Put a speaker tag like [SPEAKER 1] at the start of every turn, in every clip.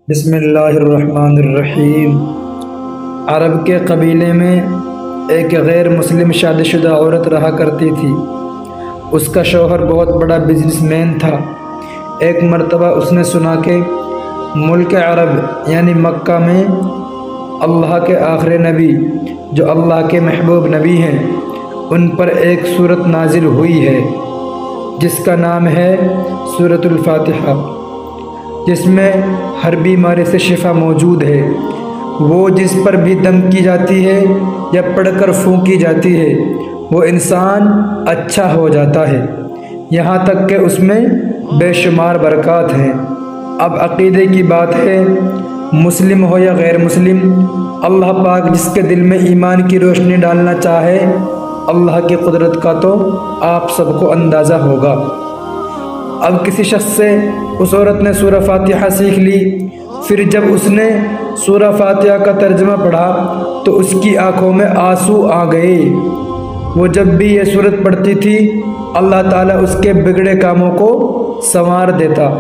[SPEAKER 1] بسم اللہ الرحمن الرحیم۔ عرب کے قبیلے میں ایک غیر مسلم شادی شدہ عورت رہا کرتی تھی۔ اس کا شوہر بہت بڑا بزنس مین تھا۔ ایک مرتبہ اس نے سنا کہ ملک عرب یعنی مکہ میں اللہ کے آخری نبی جو اللہ کے محبوب نبی ہیں ان پر ایک سورت نازل ہوئی ہے جس کا نام ہے سورۃ الفاتحہ، جس میں ہر بیماری سے شفا موجود ہے۔ وہ جس پر بھی دم کی جاتی ہے یا پڑھ کر پھونکی جاتی ہے وہ انسان اچھا ہو جاتا ہے، یہاں تک کہ اس میں بے شمار برکات ہیں۔ اب عقیدے کی بات ہے، مسلم ہو یا غیر مسلم، اللہ پاک جس کے دل میں ایمان کی روشنی ڈالنا چاہے، اللہ کی قدرت کا تو آپ سب کو اندازہ ہوگا۔ اب کسی شخص سے اس عورت نے سورہ فاتحہ سیکھ لی، پھر جب اس نے سورہ فاتحہ کا ترجمہ پڑھا تو اس کی آنکھوں میں آنسو آ گئے۔ وہ جب بھی یہ سورت پڑھتی تھی اللہ تعالیٰ اس کے بگڑے کاموں کو سنوار دیتا۔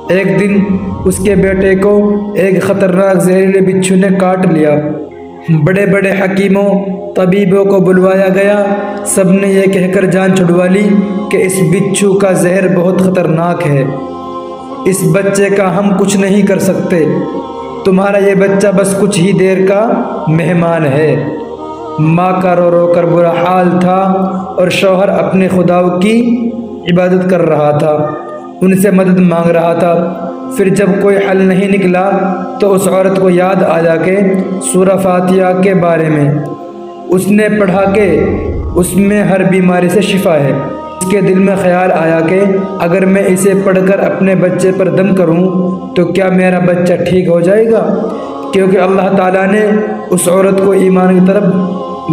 [SPEAKER 1] ایک دن اس کے بیٹے کو ایک خطرناک زہریلے بچھو نے کاٹ لیا۔ بڑے بڑے حکیموں طبیبوں کو بلوایا گیا، سب نے یہ کہہ کر جان چھڑوا لی کہ اس بچھو کا زہر بہت خطرناک ہے، اس بچے کا ہم کچھ نہیں کر سکتے، تمہارا یہ بچہ بس کچھ ہی دیر کا مہمان ہے۔ ماں کا رو رو کر برا حال تھا اور شوہر اپنے خداؤں کی عبادت کر رہا تھا، ان سے مدد مانگ رہا تھا۔ پھر جب کوئی حل نہیں نکلا تو اس عورت کو یاد آیا کہ سورہ فاتحہ کے بارے میں اس نے پڑھا کہ اس میں ہر بیماری سے شفا ہے۔ اس کے دل میں خیال آیا کہ اگر میں اسے پڑھ کر اپنے بچے پر دم کروں تو کیا میرا بچہ ٹھیک ہو جائے گا، کیونکہ اللہ تعالیٰ نے اس عورت کو ایمان کی طرف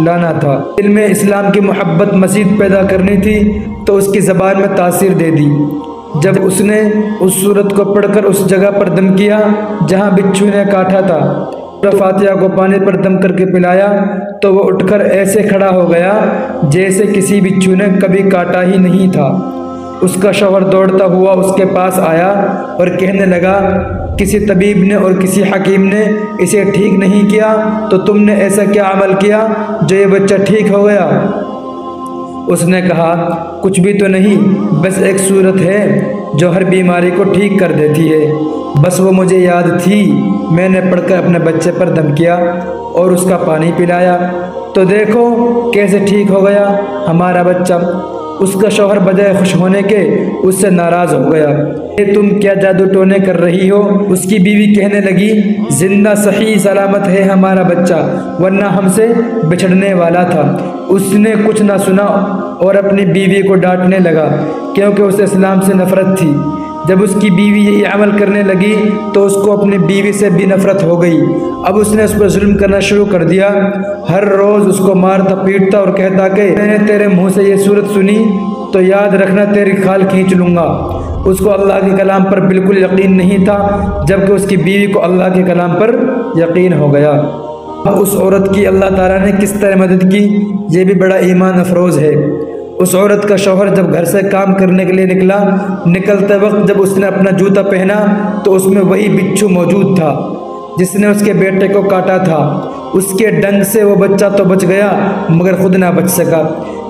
[SPEAKER 1] لانا تھا، دل میں اسلام کی محبت مزید پیدا کرنی تھی، تو اس کی زبان میں تاثیر دے دی۔ جب اس نے اس سورت کو پڑھ کر اس جگہ پر دم کیا جہاں بچھو نے کاٹا تھا، سورہ فاتحہ کو پانی پر دم کر کے پلایا تو وہ اٹھ کر ایسے کھڑا ہو گیا جیسے کسی بچھو نے کبھی کاٹا ہی نہیں تھا۔ اس کا شوہر دوڑتا ہوا اس کے پاس آیا اور کہنے لگا، کسی طبیب نے اور کسی حکیم نے اسے ٹھیک نہیں کیا تو تم نے ایسا کیا عمل کیا جو یہ بچہ ٹھیک ہو گیا؟ اس نے کہا، کچھ بھی تو نہیں، بس ایک سورت ہے جو ہر بیماری کو ٹھیک کر دیتی ہے، بس وہ مجھے یاد تھی، میں نے پڑھ کر اپنے بچے پر دم کیا اور اس کا پانی پلایا تو دیکھو کیسے ٹھیک ہو گیا ہمارا بچہ۔ اس کا شوہر بجائے خوش ہونے کے اس سے ناراض ہو گیا، یہ تم کیا جادو ٹونے کر رہی ہو؟ اس کی بیوی کہنے لگی، زندہ صحیح سلامت ہے ہمارا بچہ، ورنہ ہم سے بچھڑنے والا تھا۔ اس نے کچھ نہ سنا اور اپنی بیوی کو ڈانٹنے لگا کیونکہ اسے اسلام سے نفرت تھی۔ جب اس کی بیوی یہی عمل کرنے لگی تو اس کو اپنی بیوی سے بھی نفرت ہو گئی۔ اب اس نے اس پر ظلم کرنا شروع کر دیا، ہر روز اس کو مارتا پیٹتا اور کہتا کہ میں نے تیرے منہ سے یہ سورت سنی تو یاد رکھنا تیری کھال کھینچ لوں گا۔ اس کو اللہ کے کلام پر بالکل یقین نہیں تھا، جبکہ اس کی بیوی کو اللہ کے کلام پر یقین ہو گیا۔ اب اس عورت کی اللہ تعالیٰ نے کس طرح مدد کی، یہ بھی بڑا ایمان افروز ہے۔ اس عورت کا شوہر جب گھر سے کام کرنے کے لیے نکلتے وقت جب اس نے اپنا جوتا پہنا تو اس میں وہی بچھو موجود تھا جس نے اس کے بیٹے کو کاٹا تھا۔ اس کے ڈنگ سے وہ بچہ تو بچ گیا مگر خود نہ بچ سکا،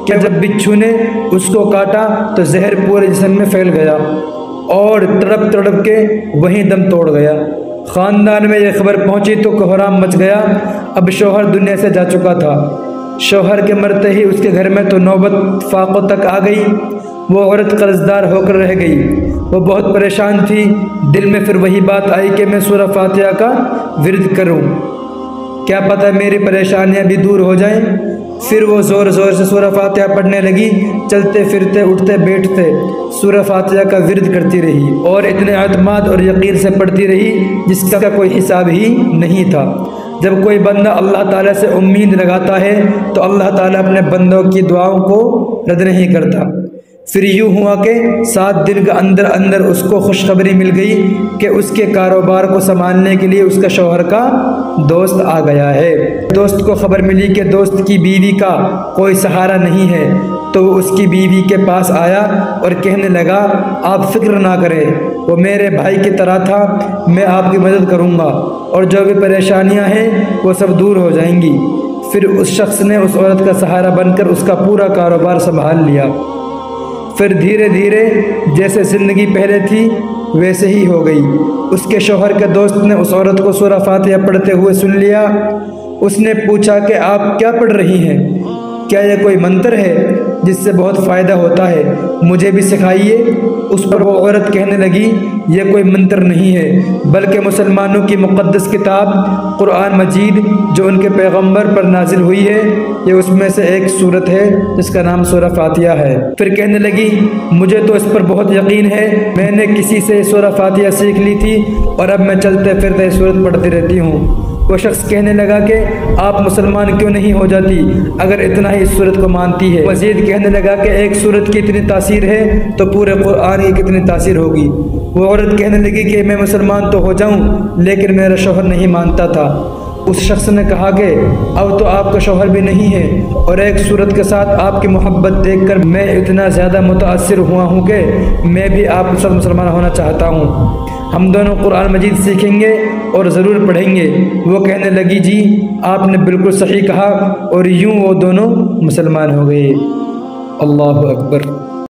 [SPEAKER 1] کہ جب بچھو نے اس کو کاٹا تو زہر پورے جسم میں پھیل گیا اور تڑپ تڑپ کے وہیں دم توڑ گیا۔ خاندان میں یہ خبر پہنچی تو کوہرام مچ گیا۔ اب شوہر دنیا سے جا چکا تھا۔ شوہر کے مرتے ہی اس کے گھر میں تو نوبت فاقوں تک آ گئی، وہ عورت قرضدار ہو کر رہ گئی۔ وہ بہت پریشان تھی، دل میں پھر وہی بات آئی کہ میں سورہ فاتحہ کا ورد کروں، کیا پتہ میری پریشانیاں بھی دور ہو جائیں۔ پھر وہ زور زور سے سورہ فاتحہ پڑھنے لگی، چلتے پھرتے اٹھتے بیٹھتے سورہ فاتحہ کا ورد کرتی رہی اور اتنے اعتماد اور یقین سے پڑھتی رہی جس کا کوئی حساب ہی نہیں تھا۔ جب کوئی بندہ اللہ تعالیٰ سے امید لگاتا ہے تو اللہ تعالیٰ اپنے بندوں کی دعاؤں کو رد نہیں کرتا۔ پھر یوں ہوا کہ 7 دن کے اندر اندر اس کو خوشخبری مل گئی کہ اس کے کاروبار کو سنبھالنے کے لیے اس کا شوہر کا دوست آ گیا ہے۔ دوست کو خبر ملی کہ دوست کی بیوی کا کوئی سہارا نہیں ہے تو وہ اس کی بیوی کے پاس آیا اور کہنے لگا، آپ فکر نہ کریں، وہ میرے بھائی کی طرح تھا، میں آپ کی مدد کروں گا اور جو بھی پریشانیاں ہیں وہ سب دور ہو جائیں گی۔ پھر اس شخص نے اس عورت کا سہارا بن کر اس کا پورا کاروبار سنبھال لیا۔ پھر دھیرے دھیرے جیسے زندگی پہلے تھی ویسے ہی ہو گئی۔ اس کے شوہر کے دوست نے اس عورت کو سورہ فاتحہ پڑھتے ہوئے سن لیا۔ اس نے پوچھا کہ آپ کیا پڑھ رہی ہیں؟ کیا یہ کوئی منتر ہے جس سے بہت فائدہ ہوتا ہے؟ مجھے بھی سکھائیے۔ اس پر وہ عورت کہنے لگی، یہ کوئی منتر نہیں ہے بلکہ مسلمانوں کی مقدس کتاب قرآن مجید جو ان کے پیغمبر پر نازل ہوئی ہے، یہ اس میں سے ایک سورت ہے جس کا نام سورہ فاتحہ ہے۔ پھر کہنے لگی، مجھے تو اس پر بہت یقین ہے، میں نے کسی سے سورہ فاتحہ سیکھ لی تھی اور اب میں چلتے پھرتے سورت پڑھتی رہتی ہوں۔ وہ شخص کہنے لگا کہ آپ مسلمان کیوں نہیں ہو جاتی اگر اتنا ہی اس سورت کو مانتی ہے؟ مزید کہنے لگا کہ ایک سورت کی اتنی تاثیر ہے تو پورے قرآن کی کتنی تاثیر ہوگی؟ وہ عورت کہنے لگی کہ میں مسلمان تو ہو جاؤں لیکن میرا شوہر نہیں مانتا تھا۔ اس شخص نے کہا کہ اب تو آپ کا شوہر بھی نہیں ہے اور ایک سورت کے ساتھ آپ کی محبت دیکھ کر میں اتنا زیادہ متاثر ہوا ہوں کہ میں بھی آپ کے ساتھ مسلمان ہونا چاہتا ہوں۔ ہم دونوں قرآن مجید سیکھیں گے اور ضرور پڑھیں گے۔ وہ کہنے لگی، جی آپ نے بالکل صحیح کہا، اور یوں وہ دونوں مسلمان ہو گئے۔ اللہ اکبر۔